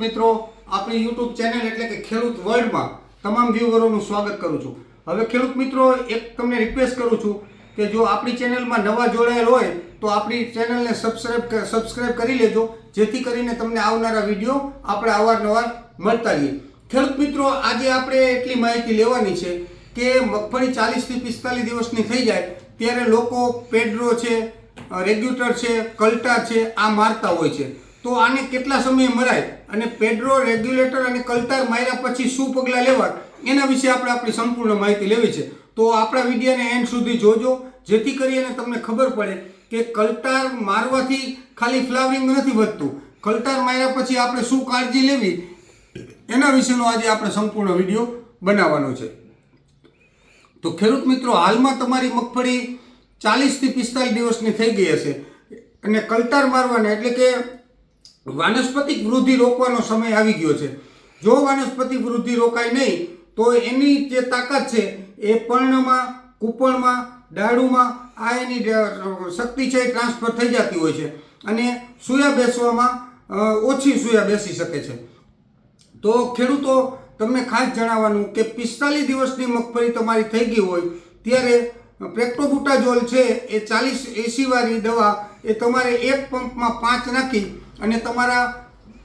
ખેડૂત મિત્રો, આપણી YouTube ચેનલ એટલે કે ખેડૂત વર્લ્ડમાં તમામ વ્યુઅરોનું સ્વાગત કરું છું। હવે ખેડૂત મિત્રો, એક તમને રિક્વેસ્ટ કરું છું કે જો આપણી ચેનલમાં નવા જોડાયેલ હોય તો આપણી ચેનલને સબસ્ક્રાઇબ કરી લેજો, જેથી કરીને તમને આવનારા વિડીયો આપણે અવારનવાર મળતા રહીએ। ખેડૂત મિત્રો, આજે આપણે એટલી માહિતી લેવાની છે કે મગફળી 40 થી 45 દિવસની થઈ જાય ત્યારે લોકો પેડ્રો છે, રેગ્યુલેટર છે, કલ્ટા છે આ મારતા હોય છે। તો આને કેટલા સમયે મરાય અને પેડ્રો, રેગ્યુલેટર અને કલ્ટાર માર્યા પછી શું પગલાં લેવા એના વિશે આપણે આપણી સંપૂર્ણ માહિતી લેવી છે। તો આપણા વિડીયોને એન્ડ સુધી જોજો, જેથી કરીને તમને ખબર પડે કે કલ્ટાર મારવાથી ખાલી ફ્લાવરિંગ નથી વધતું, કલ્ટાર માર્યા પછી આપણે શું કાળજી લેવી એના વિશેનો આજે આપણે સંપૂર્ણ વિડીયો બનાવવાનો છે। તો ખેડૂત મિત્રો, હાલમાં તમારી મગફળી 40 થી 45 દિવસની થઈ ગઈ હશે અને કલ્ટાર મારવાના એટલે કે વાનસ્પતિક વૃદ્ધિ રોકવાનો સમય આવી ગયો છે। જો વાનસ્પતિક વૃદ્ધિ રોકાય નહીં તો એની જે તાકાત છે એ પર્ણમાં, કૂપણમાં, ડાળુમાં આ એની શક્તિ છે એ ટ્રાન્સફર થઈ જતી હોય છે અને સૂયા બેસવામાં ઓછી સૂયા બેસી શકે છે। તો ખેડૂતો, તમને ખાસ જણાવવાનું કે 45 દિવસની મગફળી તમારી થઈ ગઈ હોય ત્યારે પ્રેક્ટોબુટાઝોલ છે એ 40-80 વાળી દવા એ તમારે એક પંપમાં 5 નાખી અને તમારા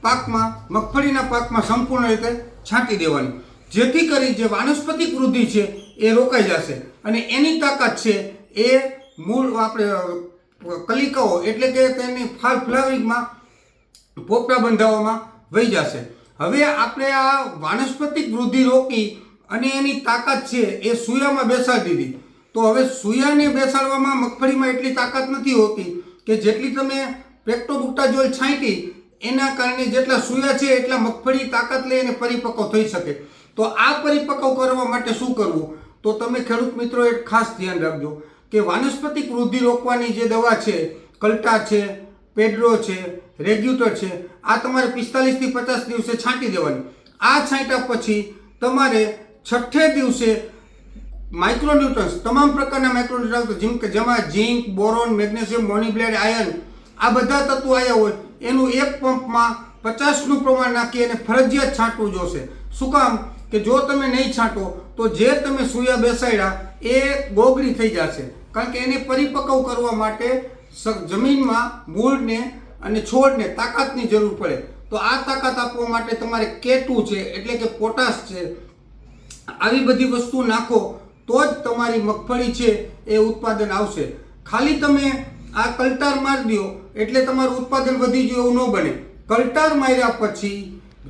પાકમાં, મગફળીના પાકમાં સંપૂર્ણ રીતે છાંટી દેવાની, જેથી કરી જે વાનસ્પતિક વૃદ્ધિ છે એ રોકાઈ જશે અને એની તાકાત છે એ મૂળ આપણે કલિકાઓ એટલે કે તેની ફ્લાવરિંગમાં, પોપડા બંધાવવામાં વહી જશે। હવે આપણે આ વાનસ્પતિક વૃદ્ધિ રોકી અને એની તાકાત છે એ સૂયામાં બેસાડી દીધી। તો હવે સૂયાને બેસાડવામાં મગફળીમાં એટલી તાકાત નથી હોતી કે જેટલી તમે પ્રેક્ટોબુટાઝોલ છાંટી એના કારણે જેટલા સૂયા છે એટલા મગફળી તાકાત લઈને પરિપક્વ થઈ શકે। તો આ પરિપક્વ કરવા માટે શું કરવું? તો તમે ખેડૂત મિત્રો એક ખાસ ધ્યાન રાખજો કે વાનસ્પતિક વૃદ્ધિ રોકવાની જે દવા છે, કલ્ટા છે, પેડ્રો છે, રેગ્યુલેટર છે, આ તમારે 45 થી 50 દિવસે છાંટી દેવાની। આ છાંટ્યા પછી તમારે 6 દિવસે માઇક્રોન્યુટ્રન્સ, તમામ પ્રકારના માઇક્રોન્યુટ્રન્સ જેમ કે જેમાં ઝીંક, બોરોન, મેગ્નેશિયમ, મોનિબ્લેડ, આયર્ન આ બધા તત્વો આવ્યા હોય એનું એક પંપમાં 50નું પ્રમાણ નાખી અને ફરજિયાત છાંટવું જોશે। શું કામ? કે જો તમે નહીં છાંટો તો જે તમે સૂયા બેસાડ્યા એ ગોગડી થઈ જશે, કારણ કે એને પરિપક્વ કરવા માટે જમીનમાં મૂળને અને છોડને તાકાતની જરૂર પડે। તો આ તાકાત આપવા માટે તમારે K2 છે એટલે કે પોટાશ છે, આવી બધી વસ્તુ નાખો તો જ તમારી મગફળી છે એ ઉત્પાદન આવશે। ખાલી તમે આ કલ્ટાર મારી દો એટલે તમારું ઉત્પાદન વધી ગયું એવું ન બને। કલ્ટાર માર્યા પછી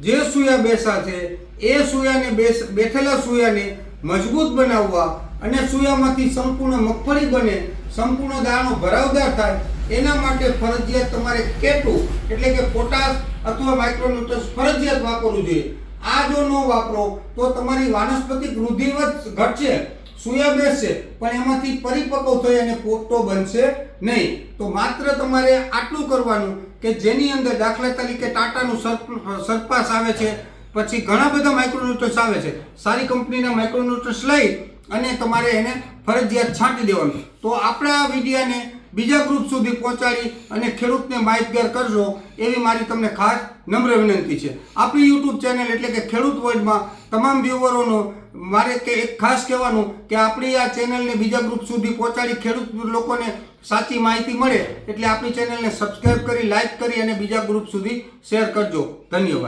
જે સૂયા બેસા છે એ સૂયાને બેઠેલા સૂયાને મજબૂત બનાવવા અને સૂયામાંથી સંપૂર્ણ મગફળી બને, સંપૂર્ણ દાણો ભરાવદાર થાય એના માટે ફરજિયાત તમારે K2 એટલે કે પોટાશ અથવા માઇક્રોન્યુટ્રન્સ ફરજિયાત વાપરવું જોઈએ। આ જો ન વાપરો તો તમારી વાનસ્પતિક વૃદ્ધિ ઘટશે, સૂયા બેસશે પણ એમાંથી પરિપક્વ થઈ અને પોપટો બનશે નહીં। તો માત્ર તમારે આટલું કરવાનું કે જેની અંદર દાખલા તરીકે ટાટાનું સરપાસ આવે છે, પછી ઘણા બધા માઇક્રોન્યુટ્રન્સ આવે છે, સારી કંપનીના માઇક્રોન્યુટ્રન્સ લઈ અને તમારે એને ફરજિયાત છાંટી દેવાનું। તો આપણા વિડીયાને બીજા ગ્રુપ સુધી પહોંચાડી અને ખેડૂતને માહિતગાર કરજો એવી મારી તમને ખાસ નમ્ર વિનંતી છે। આપણી YouTube ચેનલ એટલે કે ખેડૂત વર્લ્ડમાં તમામ વ્યુઅરોનો મારે કે એક ખાસ કહેવાનું કે આપણી આ ચેનલને બીજા ગ્રુપ સુધી પહોંચાડી ખેડૂત લોકોને સાચી માહિતી મળે એટલે આપણી ચેનલને સબસ્ક્રાઇબ કરી, લાઇક કરી અને બીજા ગ્રુપ સુધી શેર કરજો। ધન્યવાદ।